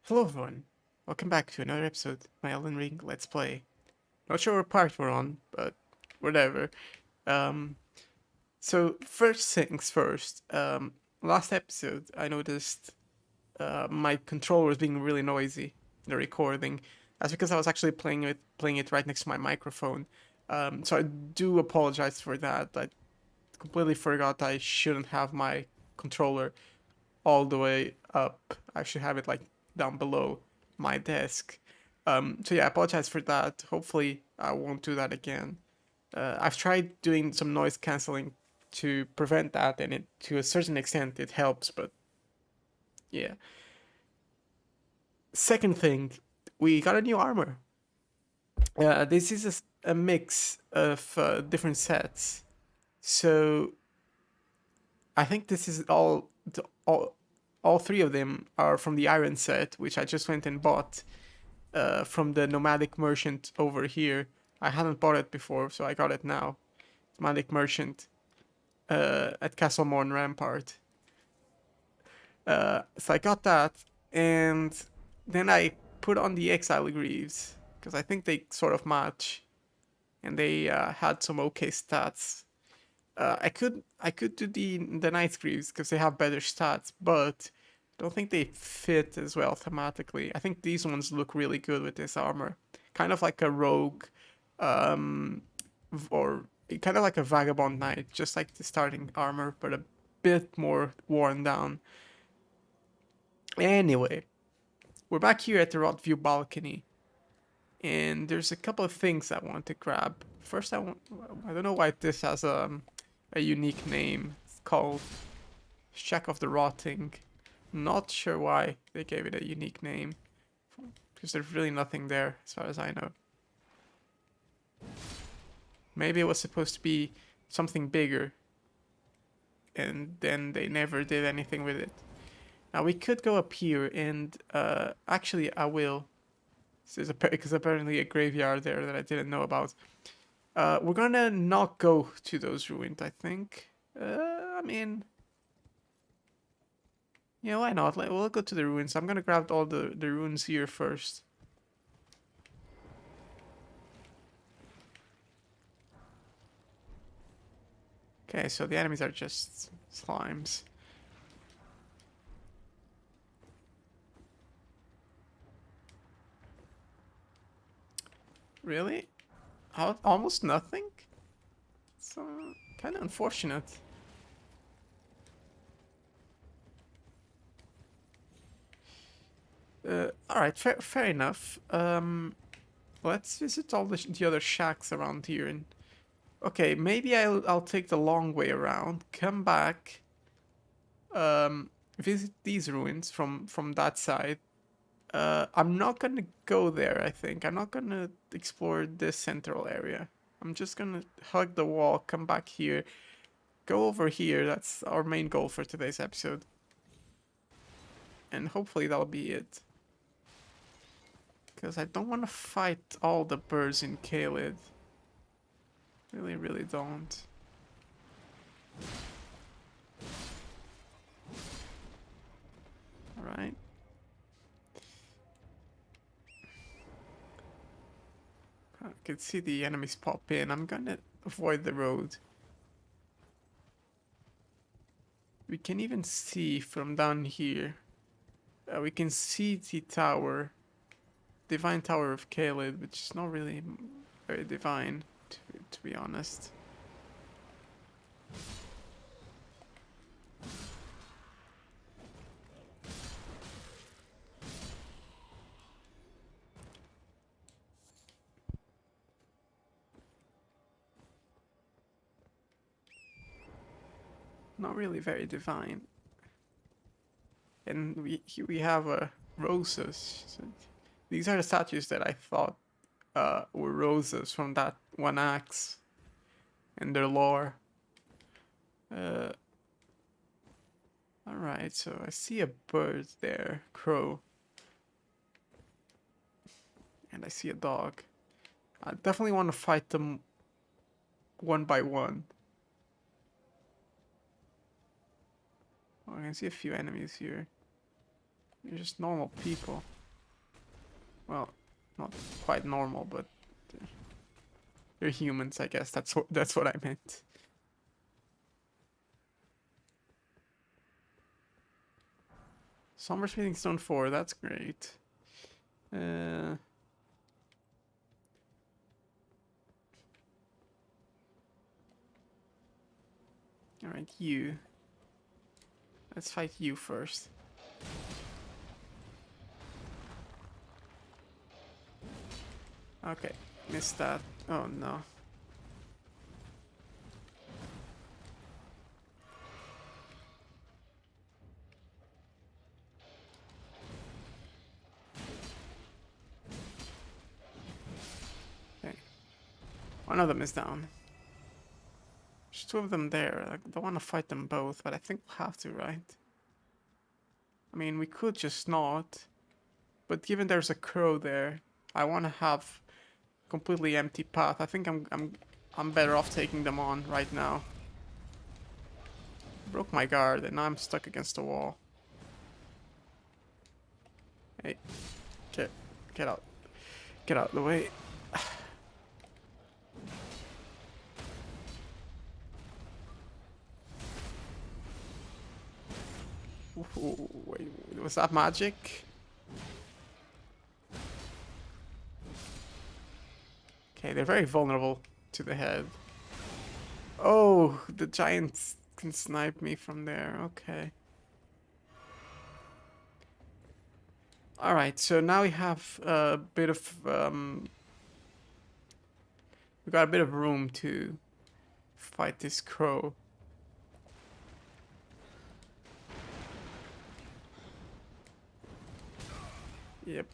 Hello everyone, welcome back to another episode of my Elden Ring Let's Play. Not sure what part we're on, but whatever. Um, so first things first, last episode I noticed my controller was being really noisy in the recording. That's because I was actually playing it right next to my microphone. So I do apologize for that. I completely forgot I shouldn't have my controller all the way up. I should have it like down below my desk. So yeah, I apologize for that. Hopefully, I won't do that again. I've tried doing some noise canceling to prevent that, and it to a certain extent it helps. But yeah. Second thing, we got a new armor. This is a mix of different sets. So I think this is all three of them are from the iron set, which I just went and bought from the nomadic merchant over here. I hadn't bought it before, so I got it now. Nomadic merchant at Castle Morn Rampart. So I got that, and then I put on the Exile Greaves because I think they sort of match, and they had some okay stats. I could do the Knights Greaves because they have better stats, but I don't think they fit as well thematically. I think these ones look really good with this armor, kind of like a rogue, um, or kind of like a vagabond knight, just like the starting armor, but a bit more worn down. Anyway, we're back here at the Rotview balcony, and there's a couple of things I want to grab. First, I don't know why this has a unique name. It's called Shack of the Rotting. Not sure why they gave it a unique name, because there's really nothing there as far as I know. Maybe it was supposed to be something bigger, and then they never did anything with it. Now we could go up here, and actually I will. Because apparently a graveyard there that I didn't know about. We're gonna not go to those ruins, I think. I mean, yeah, why not? We'll go to the ruins. I'm gonna grab all the ruins here first. Okay, so the enemies are just slimes. Really? Almost nothing? It's kind of unfortunate. Alright, fair enough. Let's visit all the other shacks around here. And okay, maybe I'll take the long way around, come back, visit these ruins from that side. I'm not gonna go there, I think. I'm not gonna explore this central area. I'm just gonna hug the wall, come back here, go over here. That's our main goal for today's episode. And hopefully that'll be it. Because I don't want to fight all the birds in Caelid. Really don't. Alright. I can see the enemies pop in. I'm gonna avoid the road. We can even see from down here. We can see the tower. Divine Tower of Caelid, which is not really very divine, to be honest. Not really very divine. And here we have roses. So these are the statues that I thought were roses from that one axe and their lore. Uh, Alright, so I see a bird there, crow. And I see a dog. I definitely want to fight them one by one. Oh, I can see a few enemies here. They're just normal people. Well, not quite normal, but you're humans, I guess. That's what I meant. Somber Smithing Stone 4, that's great. Uh, Alright, you. Let's fight you first. Okay, missed that. Oh no. Okay. One of them is down. There's two of them there. I don't want to fight them both, but I think we'll have to, right? I mean, we could just not. But given there's a crow there, I want to have completely empty path. I think I'm better off taking them on right now. Broke my guard and now I'm stuck against the wall. Hey, get out. Get out of the way. Ooh, wait, was that magic? Okay, they're very vulnerable to the head. Oh, the giants can snipe me from there. Okay. Alright, so now we have a bit of we got a bit of room to fight this crow. Yep.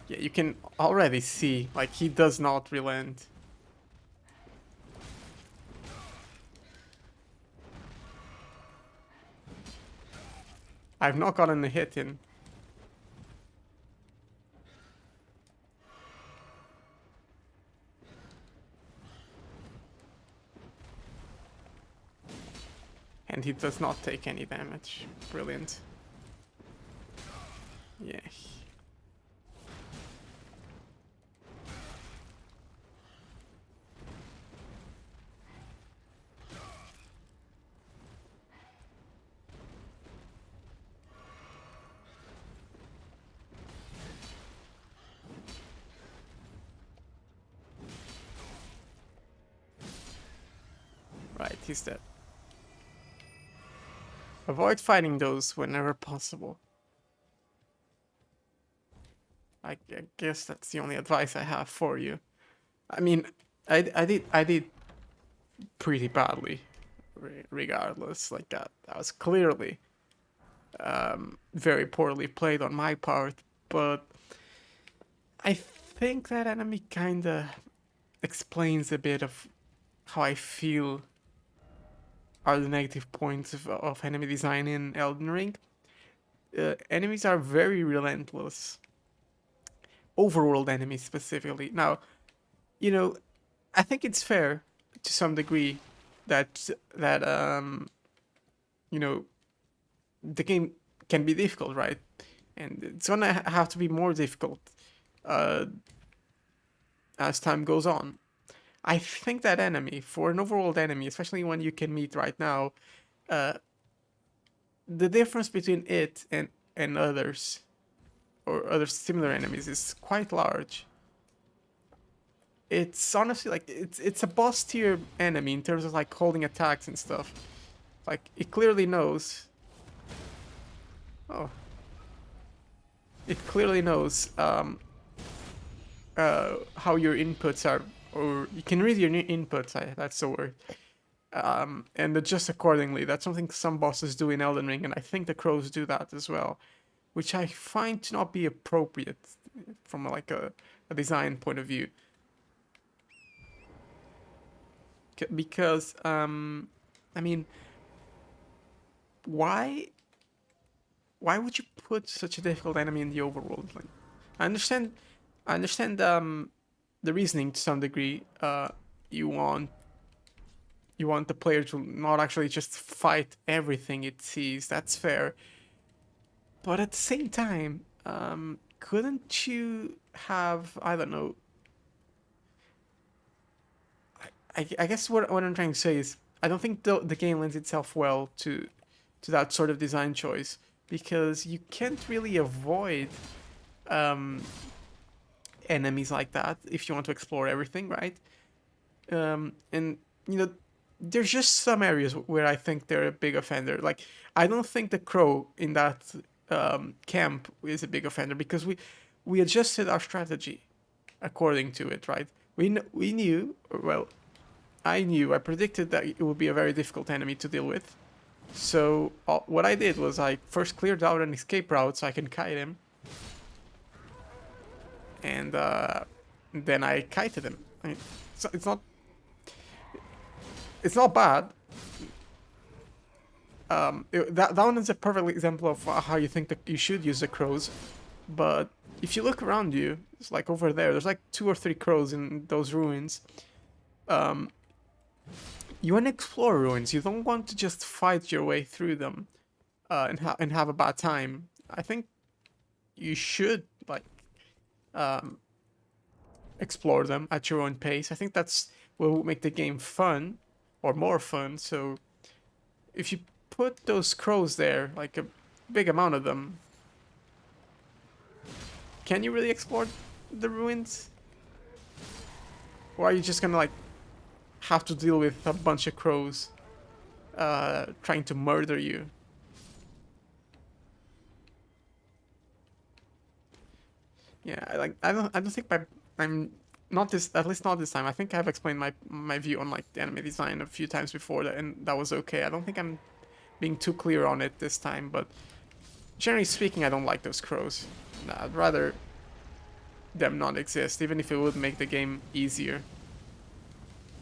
Yeah, you can already see, like, he does not relent. I've not gotten a hit in. And he does not take any damage. Brilliant. Yeah. Right, he's dead. Avoid fighting those whenever possible. I guess that's the only advice I have for you. I mean, I did pretty badly, regardless. Like that was clearly very poorly played on my part, but I think that enemy kinda explains a bit of how I feel are the negative points of enemy design in Elden Ring. Enemies are very relentless. Overworld enemies specifically. Now, you know, I think it's fair to some degree that you know, the game can be difficult, right? And it's gonna have to be more difficult uh, as time goes on. I think that enemy, for an overworld enemy, especially one you can meet right now, uh, the difference between it and others or other similar enemies is quite large. It's honestly like it's a boss tier enemy in terms of like holding attacks and stuff. Like it clearly knows. Oh, it clearly knows how your inputs are, or you can read your inputs. That's the word. And adjust accordingly. That's something some bosses do in Elden Ring, and I think the crows do that as well, which I find to not be appropriate from like a design point of view. Because I mean, why would you put such a difficult enemy in the overworld? Like, I understand, I understand the reasoning to some degree. You want you want the player to not actually just fight everything it sees. That's fair. But at the same time, couldn't you have, I don't know, I guess what I'm trying to say is I don't think the game lends itself well to that sort of design choice because you can't really avoid um, enemies like that if you want to explore everything, right? And you know, there's just some areas where I think they're a big offender. Like I don't think the crow in that camp is a big offender because we adjusted our strategy according to it, right? We knew well. I predicted that it would be a very difficult enemy to deal with. So what I did was I first cleared out an escape route so I can kite him, and then I kited him. I mean, it's not bad. That one is a perfect example of how you think that you should use the crows. But if you look around you, it's like over there. There's like 2 or 3 crows in those ruins. Um, you want to explore ruins. You don't want to just fight your way through them and have a bad time. I think you should like um, explore them at your own pace. I think that's what will make the game fun or more fun. So if you put those crows there, like a big amount of them, can you really explore the ruins? Or are you just gonna like have to deal with a bunch of crows trying to murder you? Yeah, I don't think I'm not this at least not this time. I think I've explained my view on like the anime design a few times before that, and that was okay. I don't think I'm being too clear on it this time, but generally speaking, I don't like those crows. Nah, I'd rather them not exist, even if it would make the game easier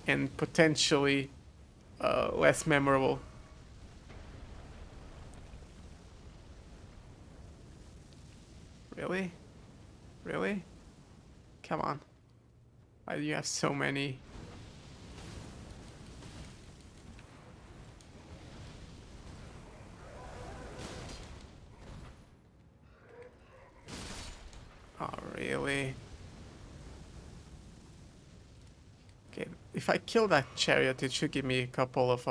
and potentially less memorable. Really? Really? Come on. Why do you have so many? Oh, really? Okay, if I kill that chariot, it should give me a couple of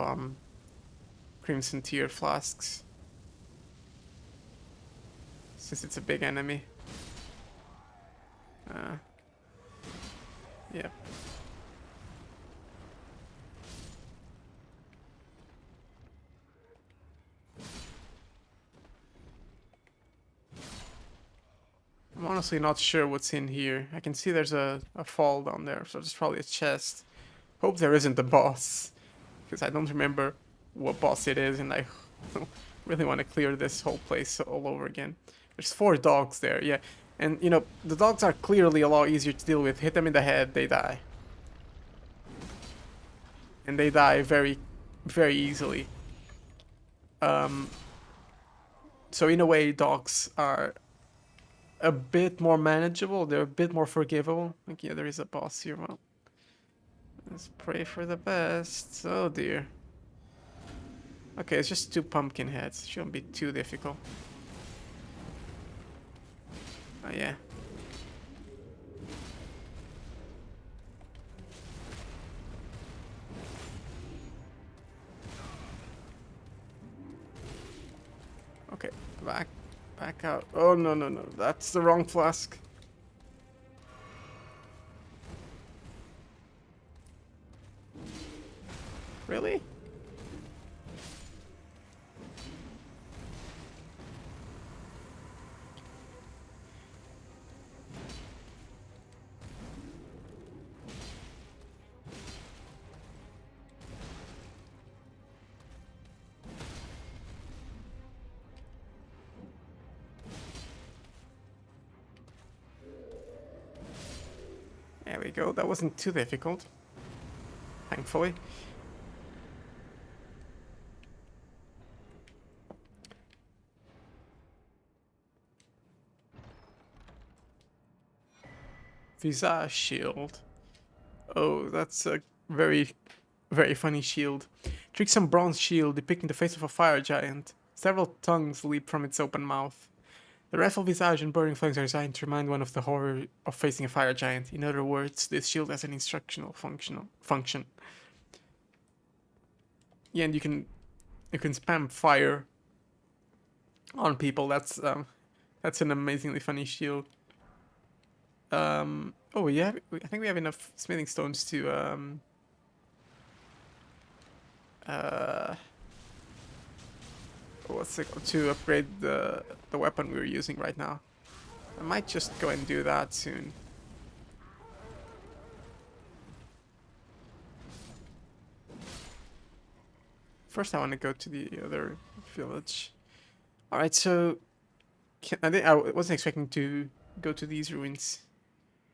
Crimson Tear flasks. Since it's a big enemy. Uh, yeah. I'm honestly not sure what's in here. I can see there's a fall down there, so there's probably a chest. Hope there isn't a boss, because I don't remember what boss it is, and I really want to clear this whole place all over again. There's 4 dogs there, yeah. And, you know, the dogs are clearly a lot easier to deal with. Hit them in the head, they die. And they die very, very easily. Um, so in a way, dogs are a bit more manageable. They're a bit more forgivable. Like, yeah, there is a boss here. Well, let's pray for the best. Oh dear. Okay, it's just 2 pumpkin heads. Shouldn't be too difficult. Oh yeah. Okay, back out. Oh no no no, that's the wrong flask. Really? There we go. That wasn't too difficult. Thankfully. Visage shield. Oh, that's a very very funny shield. Tricksome bronze shield depicting the face of a fire giant. Several tongues leap from its open mouth. The wrathful visage and burning flames are designed to remind one of the horror of facing a fire giant. In other words, this shield has an instructional function. Yeah, and you can spam fire on people. That's an amazingly funny shield. Oh yeah, I think we have enough smithing stones to what's it called, to upgrade the weapon we're using right now. I might just go and do that soon. First, I want to go to the other village. All right, so I wasn't expecting to go to these ruins,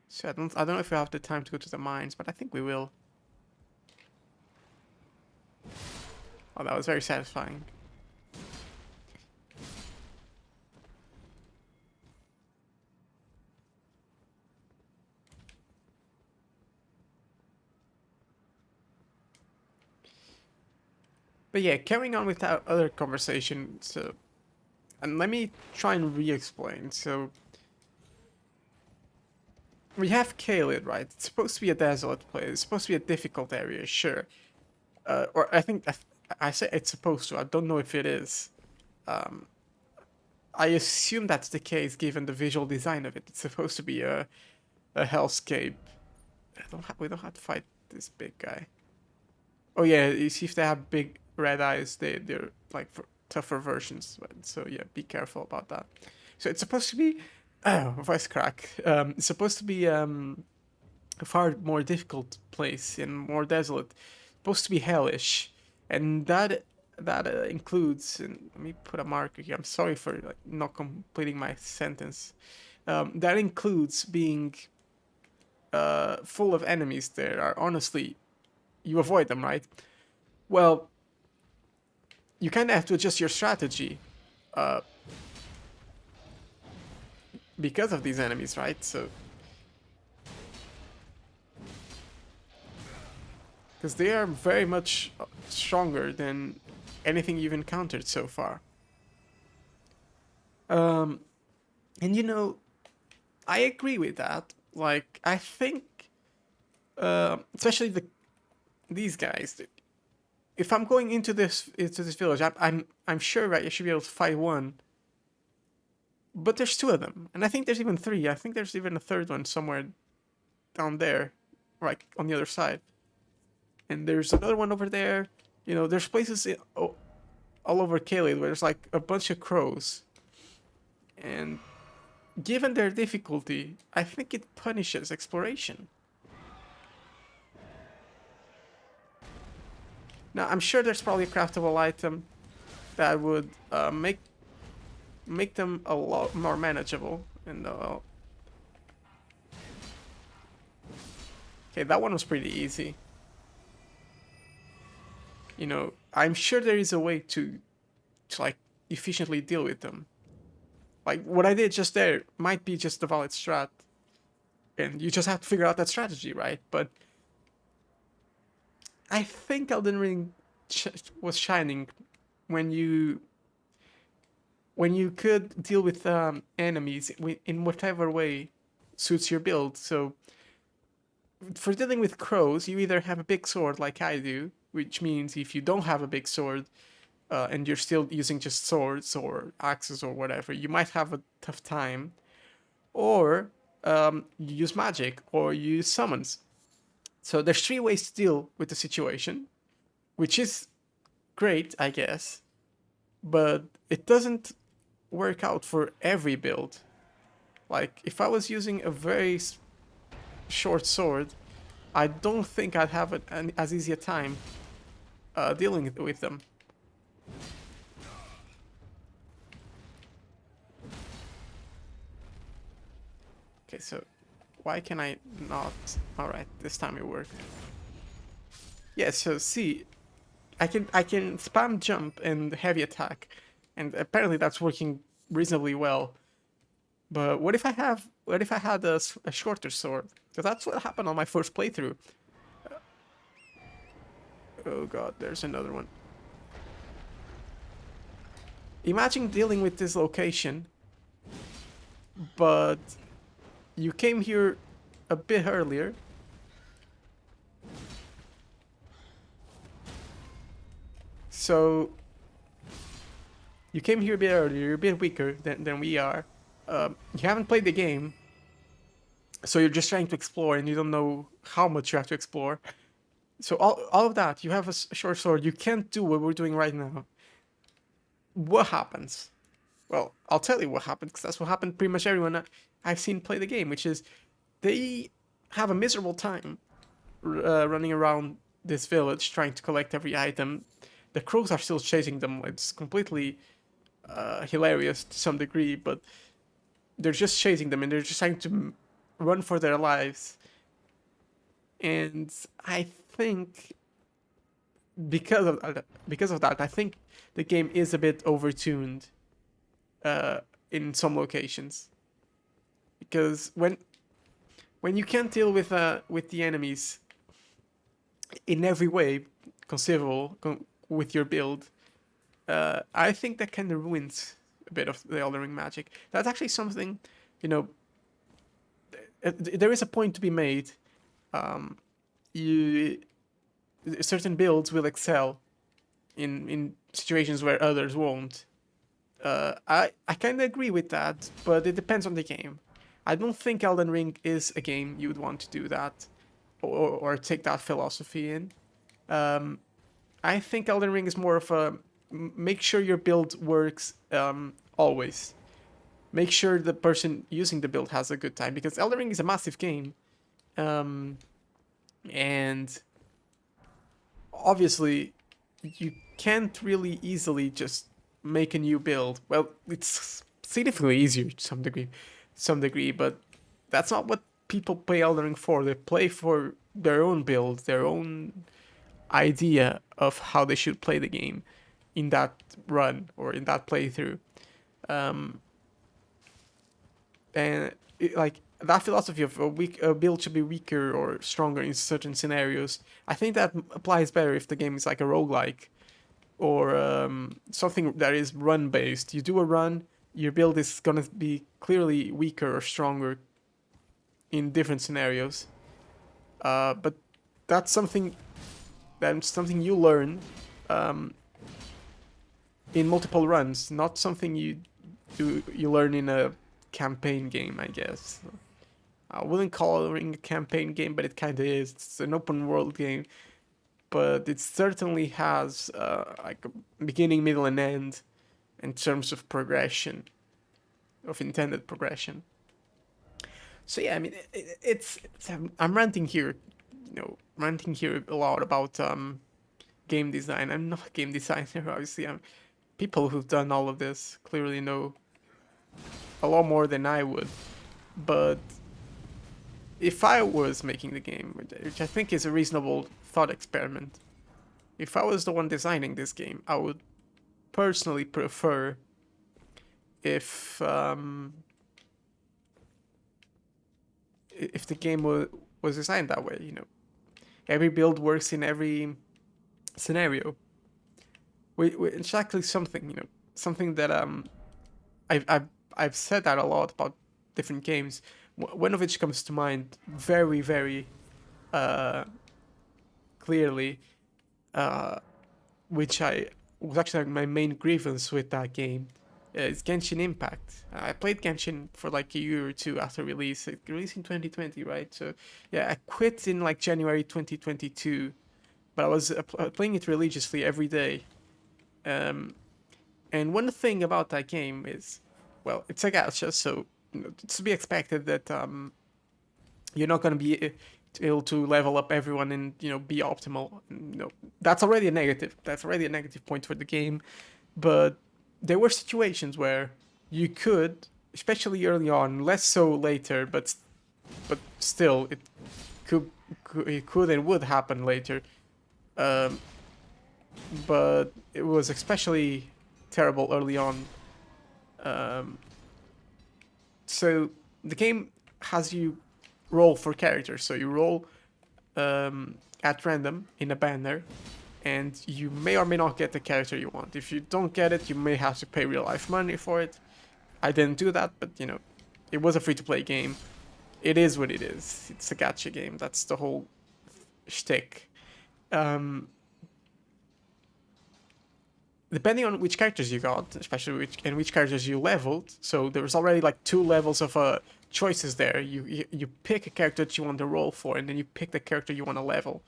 so I don't know if we have the time to go to the mines, but I think we will. Oh, that was very satisfying. But yeah, carrying on with our other conversation, so, and let me try and re-explain. So, we have Caelid, right? It's supposed to be a desolate place. It's supposed to be a difficult area, sure. Or I think I say it's supposed to. I don't know if it is. I assume that's the case given the visual design of it. It's supposed to be a hellscape. We don't have to fight this big guy. Oh yeah, you see if they have big red eyes, they're like tougher versions. So yeah, be careful about that. So it's supposed to be voice crack. It's supposed to be a far more difficult place and more desolate. Supposed to be hellish, and that includes. And let me put a marker here. I'm sorry for like, not completing my sentence. That includes being full of enemies. There are honestly, you avoid them, right? Well, you kind of have to adjust your strategy because of these enemies, right? So, because they are very much stronger than anything you've encountered so far. And you know, I agree with that. Like, I think, especially these guys. If I'm going into this village, I'm sure right, I should be able to fight one. But there's two of them, and I think there's even three. I think there's even a third one somewhere down there, right on the other side. And there's another one over there. You know, there's places all over Caelid where there's like a bunch of crows. And given their difficulty, I think it punishes exploration. Now, I'm sure there's probably a craftable item that would make them a lot more manageable. And okay, that one was pretty easy. You know, I'm sure there is a way to like efficiently deal with them. Like what I did just there might be just the valid strat, and you just have to figure out that strategy, right? But I think Elden Ring was shining when you could deal with enemies in whatever way suits your build. So for dealing with crows, you either have a big sword like I do, which means if you don't have a big sword and you're still using just swords or axes or whatever, you might have a tough time. Or you use magic or you use summons. So there's three ways to deal with the situation, which is great, I guess, but it doesn't work out for every build. Like, if I was using a very short sword, I don't think I'd have as easy a time dealing with them. Okay, so why can I not? Alright, this time it worked. Yeah, so see, I can spam jump and heavy attack, and apparently that's working reasonably well. But what if I had a shorter sword? Because that's what happened on my first playthrough. Oh god, there's another one. Imagine dealing with this location, but you came here a bit earlier. So you came here a bit earlier, you're a bit weaker than we are. You haven't played the game, so you're just trying to explore and you don't know how much you have to explore. So all of that, you have a short sword, you can't do what we're doing right now. What happens? Well, I'll tell you what happens, because that's what happened pretty much everyone I've seen play the game, which is they have a miserable time running around this village trying to collect every item. The crows are still chasing them. It's completely hilarious to some degree, but they're just chasing them and they're just trying to run for their lives. And I think because of that, I think the game is a bit overtuned in some locations. Because when you can't deal with the enemies in every way conceivable with your build, I think that kind of ruins a bit of the Elden Ring magic. That's actually something, you know, there is a point to be made. You certain builds will excel in situations where others won't. I kind of agree with that, but it depends on the game. I don't think Elden Ring is a game you would want to do that or take that philosophy in. I think Elden Ring is more of a make sure your build works always. Make sure the person using the build has a good time, because Elden Ring is a massive game, and obviously you can't really easily just make a new build. Well, it's significantly easier to some degree, but that's not what people play Elden Ring for. They play for their own build, their own idea of how they should play the game in that run or in that playthrough. And like that philosophy of a build should be weaker or stronger in certain scenarios, I think that applies better if the game is like a roguelike or something that is run based. You do a run, your build is gonna be clearly weaker or stronger in different scenarios. But that's something you learn in multiple runs, not something you learn in a campaign game, I guess. I wouldn't call it a campaign game, but it kind of is. It's an open world game, but it certainly has like a beginning, middle, and end in terms of progression, of intended progression. So yeah, I mean, I'm ranting here, ranting here a lot about game design. I'm not a game designer, obviously. People who've done all of this clearly know a lot more than I would. But if I was making the game, which I think is a reasonable thought experiment, if I was the one designing this game, I would personally prefer if the game was designed that way. Every build works in every scenario. It's actually something that I've said that a lot about different games. One of which comes to mind very, very clearly, which I was actually my main grievance with that game. Is Genshin Impact. I played Genshin for like a year or two after release. It released in 2020, right? So yeah, I quit in like January 2022, but I was playing it religiously every day. And one thing about that game is, well, it's a gacha, so it's to be expected that you're not going to be able to level up everyone and be optimal. That's already a negative. That's already a negative point for the game. But there were situations where you could, especially early on, less so later, but still it could and would happen later. But it was especially terrible early on. So the game has you roll for characters. So you roll at random in a banner, and you may or may not get the character you want. If you don't get it, you may have to pay real life money for it. I didn't do that, but you know, it was a free-to-play game. It is what it is. It's a gacha game. That's the whole shtick. Um, Depending on which characters you got, especially which characters you leveled, so there was already like 2 levels of choices there. You pick a character that you want to roll for, and then you pick the character you want to level,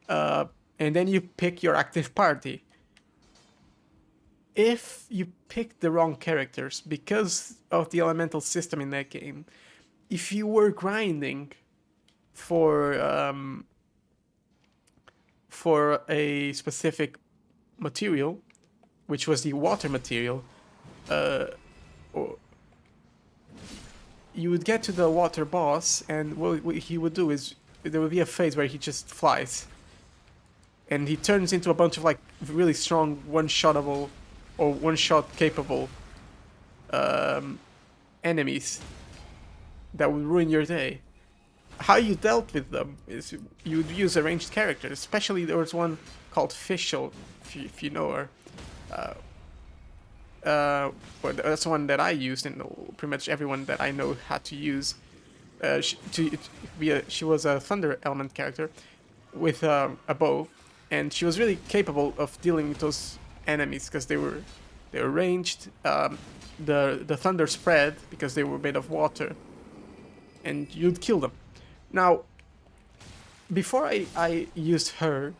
and then you pick your active party. If you pick the wrong characters because of the elemental system in that game, if you were grinding for a specific material, which was the water material, or you would get to the water boss, and what he would do is there would be a phase where he just flies, and he turns into a bunch of like really strong one-shottable or one-shot capable enemies that would ruin your day. How you dealt with them is you'd use a ranged character. Especially there was one called Fischl, if you know her. Well, that's one that I used, and pretty much everyone that I know had to use. She was a thunder element character with a bow, and she was really capable of dealing with those enemies because they were ranged. The thunder spread because they were made of water, and you'd kill them. Now, before I used her,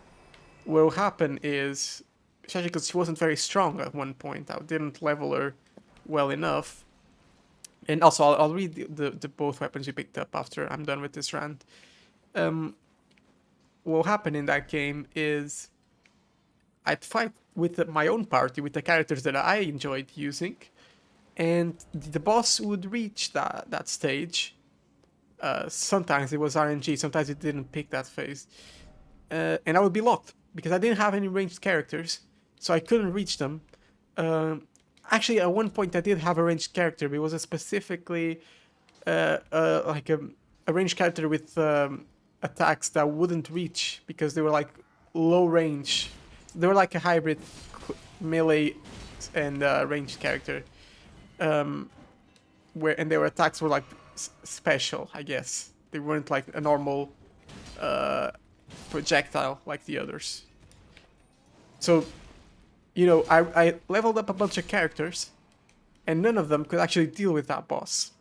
what will happen is, especially because she wasn't very strong at one point, I didn't level her well enough. And also, I'll read the both weapons you picked up after I'm done with this rant. What will happen in that game is I'd fight with my own party, with the characters that I enjoyed using, and the boss would reach that stage. Sometimes it was RNG, sometimes it didn't pick that phase. And I would be locked because I didn't have any ranged characters, so I couldn't reach them. Actually, at one point I did have a ranged character, but it was a specifically like a ranged character with attacks that wouldn't reach because they were like low range. They were like a hybrid melee and ranged character, and their attacks were like special, I guess. They weren't like a normal projectile like the others. So, you know, I leveled up a bunch of characters, and none of them could actually deal with that boss.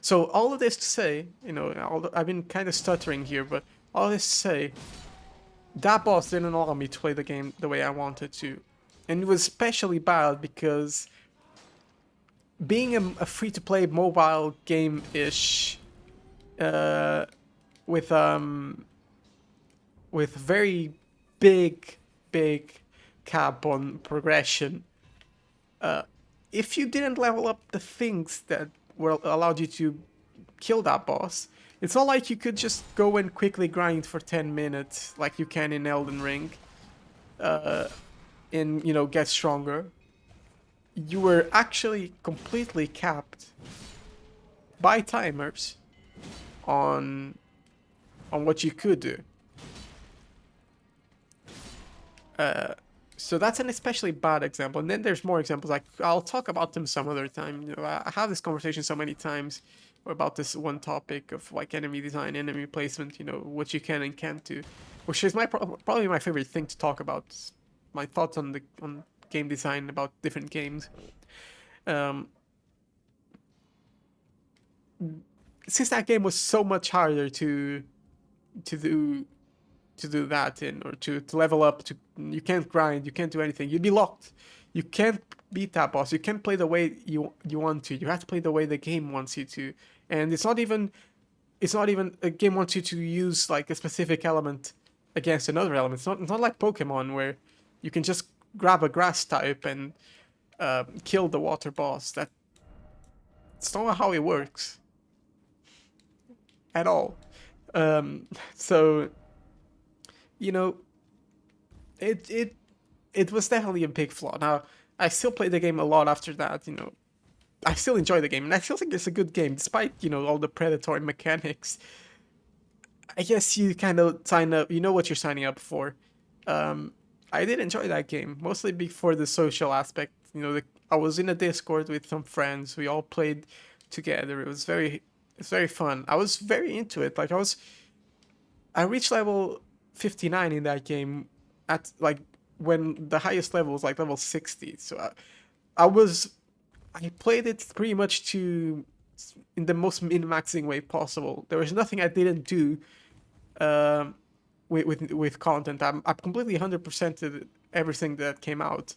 So all of this to say, you know, I've been kind of stuttering here, but all this to say, that boss didn't allow me to play the game the way I wanted to. And it was especially bad because being a free-to-play mobile game-ish with very big cap on progression, if you didn't level up the things that were allowed you to kill that boss, it's not like you could just go and quickly grind for 10 minutes like you can in Elden Ring, and, you know, get stronger. You were actually completely capped by timers on what you could do. So that's an especially bad example. And then there's more examples. Like, I'll talk about them some other time. You know, I have this conversation so many times about this one topic of like enemy design, enemy placement. You know, what you can and can't do, which is probably my favorite thing to talk about. My thoughts on game design about different games. Since that game was so much harder to do that in, or to level up, you can't grind, you can't do anything, you'd be locked. You can't beat that boss, you can't play the way you want to, you have to play the way the game wants you to. And it's not even a game wants you to use like a specific element against another element. It's not like Pokemon where you can just grab a grass type and kill the water boss. That's not how it works at all. So, you know, it was definitely a big flaw. Now, I still play the game a lot after that. You know, I still enjoy the game, and I still think it's a good game, despite, you know, all the predatory mechanics. I guess you kind of sign up, you know what you're signing up for. I did enjoy that game, mostly for the social aspect. You know, I was in a Discord with some friends. We all played together. It's very fun. I was very into it. I reached level 59 in that game at like when the highest level was like level 60. So I was I played it pretty much to in the most min-maxing way possible. There was nothing I didn't do um, with content. I'm completely 100%ed everything that came out,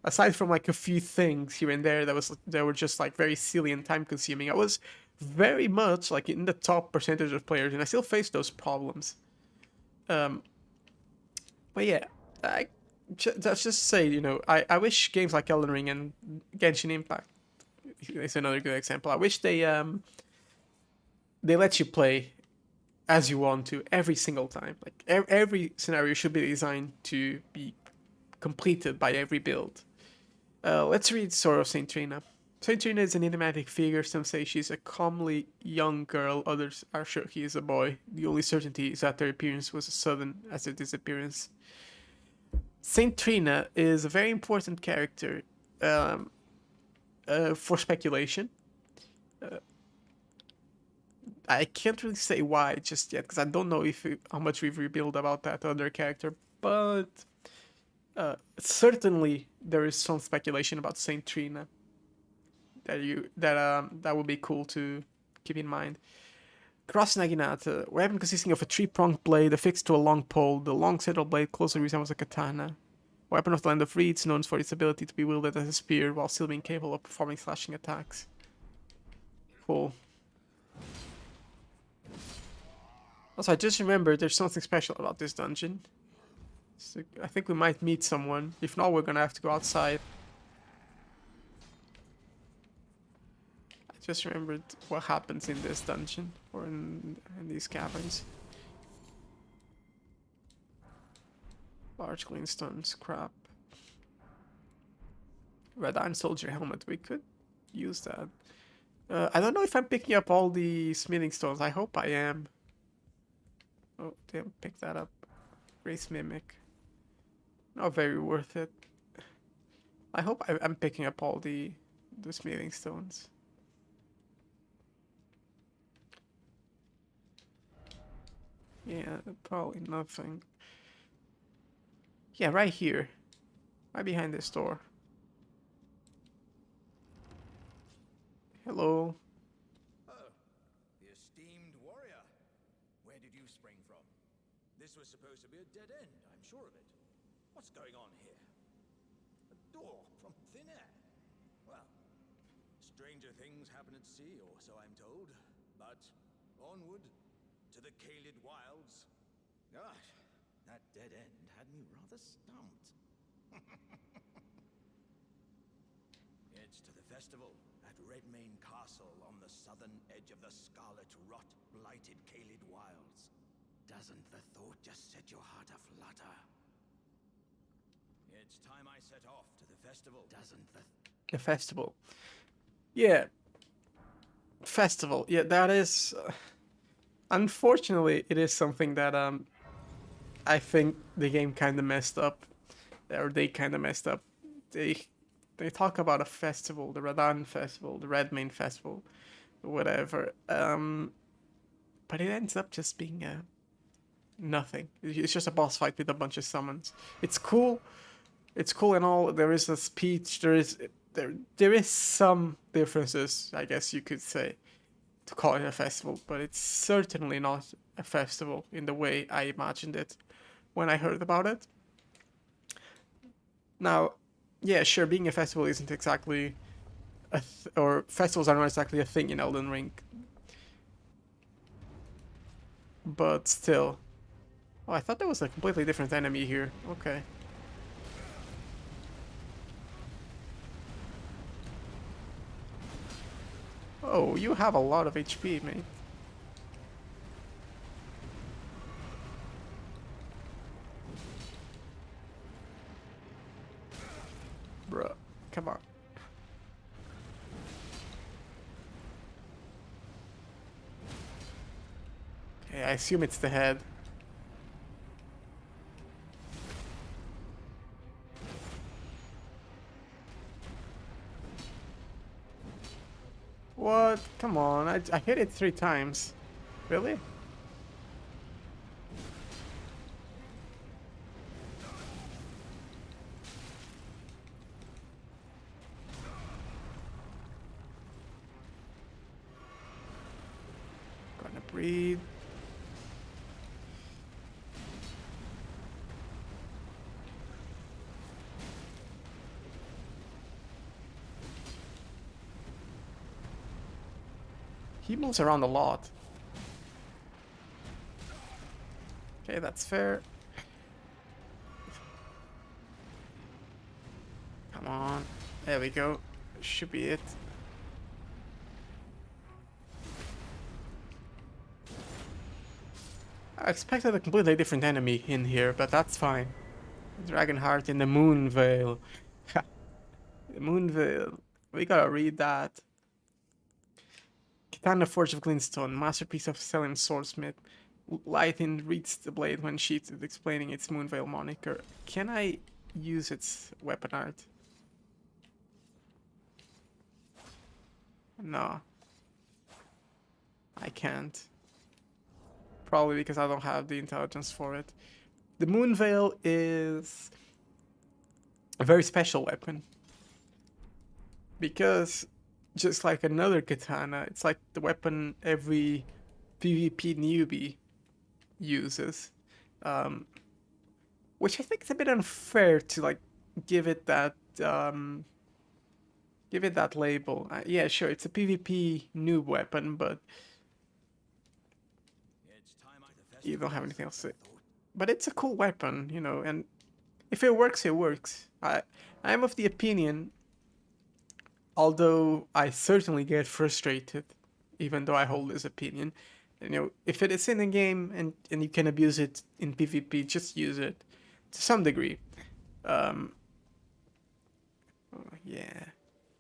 aside from like a few things here and there that were just like very silly and time consuming. I was very much like in the top percentage of players, and I still face those problems. Um, but yeah, let's just say, you know, I wish games like Elden Ring and Genshin Impact is another good example. I wish they let you play as you want to every single time. Like every scenario should be designed to be completed by every build. Let's read Sword of Saint Trina. Saint Trina is an enigmatic figure. Some say she's a comely young girl, others are sure he is a boy. The only certainty is that their appearance was as sudden as their disappearance. Saint Trina is a very important character um, for speculation. I can't really say why just yet because I don't know how much we've revealed about that other character, but certainly there is some speculation about Saint Trina that would be cool to keep in mind. Cross Naginata, weapon consisting of a three-pronged blade affixed to a long pole. The long central blade closely resembles a katana. Weapon of the Land of Reeds, known for its ability to be wielded as a spear while still being capable of performing slashing attacks. Cool. Also, I just remembered there's something special about this dungeon. So I think we might meet someone. If not, we're gonna have to go outside. I just remembered what happens in this dungeon or in these caverns. Large glintstone scrap. Red Iron Soldier helmet. We could use that. I don't know if I'm picking up all the smithing stones. I hope I am. Oh, damn, pick that up. Race Mimic. Not very worth it. I hope I'm picking up all the smithing stones. Yeah, probably nothing. Yeah, right here. Right behind this door. Hello. Oh, the esteemed warrior. Where did you spring from? This was supposed to be a dead end, I'm sure of it. What's going on here? A door from thin air. Well, stranger things happen at sea, or so I'm told. But onward to the Caelid wilds. Gosh, that dead end had me rather stumped. It's to the festival at Redmane Castle on the southern edge of the scarlet rot blighted Caelid wilds. Doesn't the thought just set your heart aflutter? It's time I set off to the festival. Doesn't The festival. Yeah. Festival. Yeah, that is... unfortunately, it is something that I think the game kind of messed up. Or they kind of messed up. They talk about a festival, the Radan Festival, the Redmane Festival, whatever. But it ends up just being nothing. It's just a boss fight with a bunch of summons. It's cool. It's cool and all. There is a speech. There is some differences, I guess you could say, to call it a festival, but it's certainly not a festival in the way I imagined it when I heard about it. Now, yeah, sure, being a festival isn't exactly or festivals are not exactly a thing in Elden Ring, but still. Oh, I thought there was a completely different enemy here. Okay. Oh, you have a lot of HP, mate. Bruh, come on. Okay, I assume it's the head. What? Come on, I hit it 3 times. Really? Gonna breathe. He moves around a lot. Okay, that's fair. Come on. There we go. Should be it. I expected a completely different enemy in here, but that's fine. Dragonheart in the Moon Veil. The Moon Veil. We gotta read that. Katana Forge of Glintstone, masterpiece of Selene swordsmith. Lightning reads the blade when she's explaining its Moonveil moniker. Can I use its weapon art? No. I can't. Probably because I don't have the intelligence for it. The Moonveil is a very special weapon. Because just like another katana, it's like the weapon every PvP newbie uses. Which I think is a bit unfair to like give it that label. Yeah, sure, it's a PvP noob weapon, but you don't have anything else to say. But it's a cool weapon, you know, and if it works, it works. I am of the opinion, although I certainly get frustrated, even though I hold this opinion. You know, if it is in a game and you can abuse it in PvP, just use it to some degree. Oh, yeah.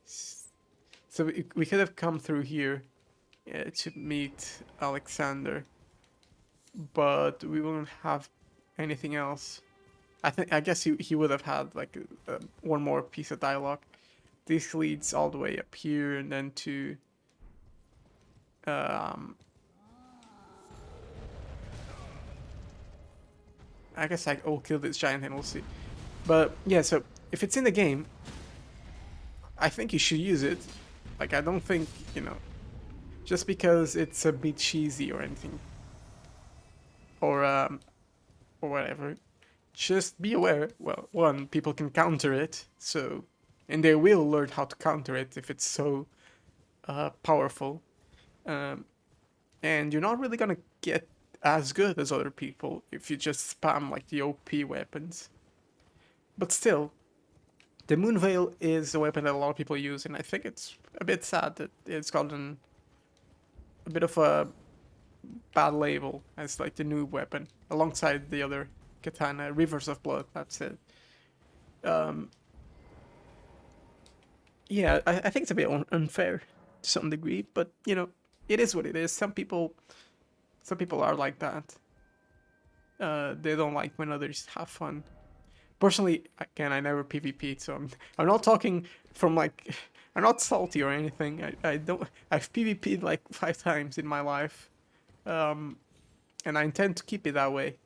So we could have come through here to meet Alexander, but we wouldn't have anything else. I guess he would have had like one more piece of dialogue. This leads all the way up here and then to I guess I'll kill this giant and we'll see. But yeah, so if it's in the game, I think you should use it. Like, I don't think, you know, just because it's a bit cheesy or anything, or whatever. Just be aware. Well, one, people can counter it, so, and they will learn how to counter it if it's so powerful. And you're not really gonna get as good as other people if you just spam like the OP weapons. But still, the Moonveil is a weapon that a lot of people use, and I think it's a bit sad that it's gotten a bit of a bad label as like the noob weapon, alongside the other katana, Rivers of Blood, that's it. Yeah, I think it's a bit unfair to some degree, but you know, it is what it is. Some people are like that. They don't like when others have fun. Personally, again, I never PvP'd, so I'm not talking from like, I'm not salty or anything. I don't, I've PvP'd like 5 times in my life, and I intend to keep it that way.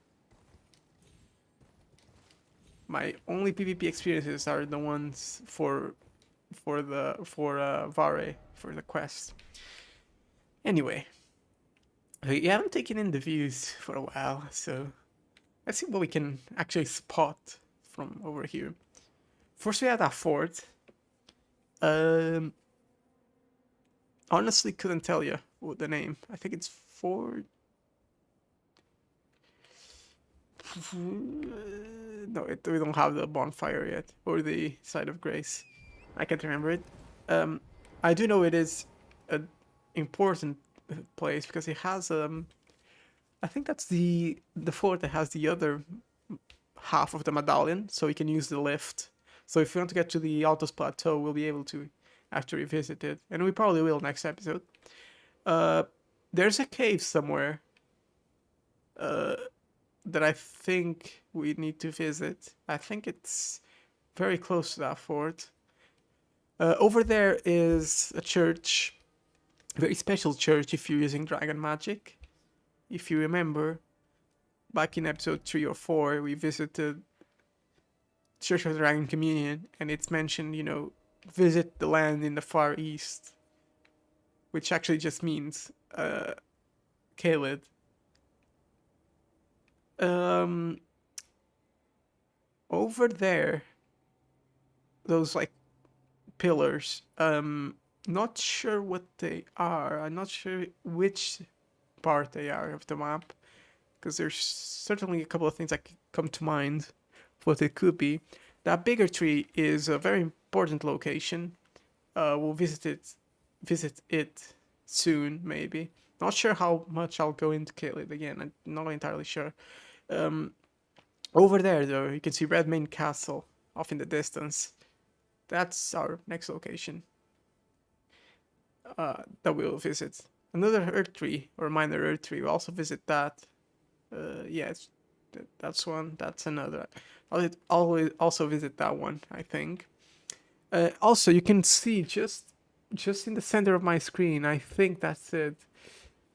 My only PvP experiences are the ones for Vare, for the quest. Anyway, you haven't taken in the views for a while, so let's see what we can actually spot from over here. First, we had that fort. Honestly, couldn't tell you what the name. I think it's Fort. No, we don't have the bonfire yet, or the Side of Grace. I can't remember it. I do know it is an important place because it has I think that's the fort that has the other half of the medallion, so we can use the lift. So if we want to get to the Altos Plateau, we'll be able to actually visit it, and we probably will next episode. There's a cave somewhere that I think we need to visit. I think it's very close to that fort. Over there is a church very special church if you're using dragon magic. If you remember, back in episode 3 or 4, we visited Church of the Dragon Communion, and it's mentioned, visit the land in the Far East, which actually just means Caelid. Over there, those like pillars, not sure what they are. I'm not sure which part they are of the map, because there's certainly a couple of things that come to mind of what it could be. That bigger tree is a very important location. We'll visit it soon, maybe. Not sure how much I'll go into Caelid again. I'm not entirely sure. Over there, though, you can see Redmane Castle off in the distance. That's our next location that we'll visit. Another Earth tree, or minor Earth tree, we'll also visit that. Yes, that's one. That's another. I'll always also visit that one, I think. Also, you can see just in the center of my screen, I think that's it.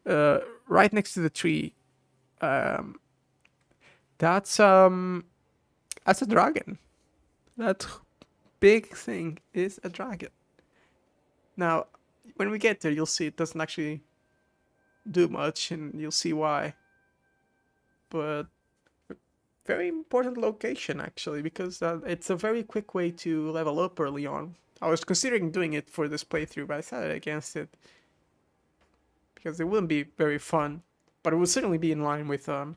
Right next to the tree. That's a dragon. That big thing is a dragon. Now, when we get there, you'll see it doesn't actually do much, and you'll see why. But very important location actually, because it's a very quick way to level up early on. I was considering doing it for this playthrough, but I decided against it because it wouldn't be very fun. But it would certainly be in line with the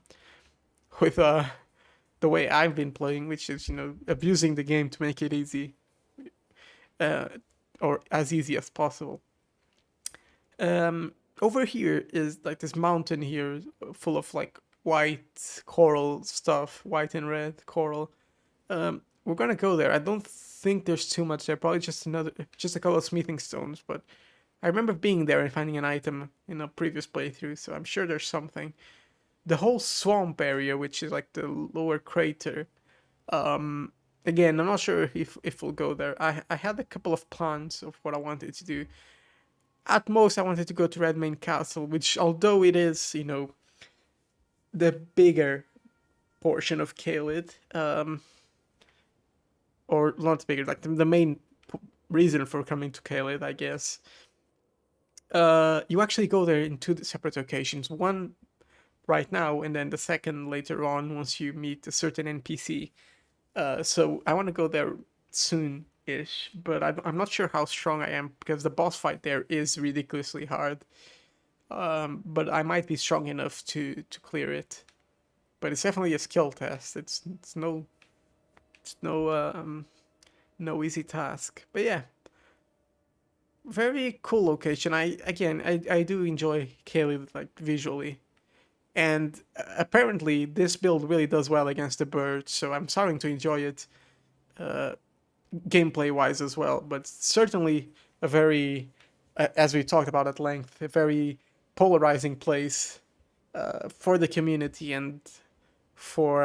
way I've been playing, which is abusing the game to make it easy, or as easy as possible. Over here is like this mountain here, full of like white coral stuff, white and red coral. We're gonna go there. I don't think there's too much there. Probably just a couple of smithing stones. But I remember being there and finding an item in a previous playthrough, so I'm sure there's something. The whole swamp area, which is like the lower crater. Again, I'm not sure if we'll go there. I had a couple of plans of what I wanted to do. At most, I wanted to go to Redmane Castle, which, although it is, the bigger portion of Caelid, or not bigger, like the main reason for coming to Caelid, I guess. You actually go there in two separate occasions. One right now, and then the second later on once you meet a certain NPC. So I want to go there soon-ish, but I'm not sure how strong I am because the boss fight there is ridiculously hard. But I might be strong enough to clear it. But it's definitely a skill test. It's no easy task. But yeah, very cool location. I do enjoy Caelid like visually. And apparently, this build really does well against the birds, so I'm starting to enjoy it gameplay-wise as well. But certainly a very, as we talked about at length, a very polarizing place for the community and for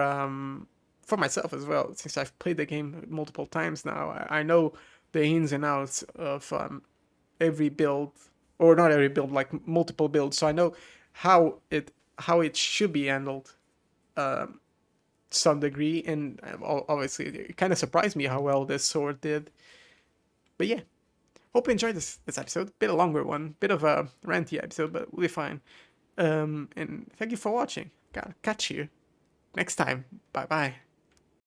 myself as well. Since I've played the game multiple times now, I know the ins and outs of every build, or not every build, like multiple builds. So I know how it should be handled some degree, and obviously it kind of surprised me how well this sword did. But yeah, hope you enjoyed this episode. Bit a longer one, bit of a ranty episode, but we'll be fine. And thank you for watching. Gotta catch you next time. Bye bye.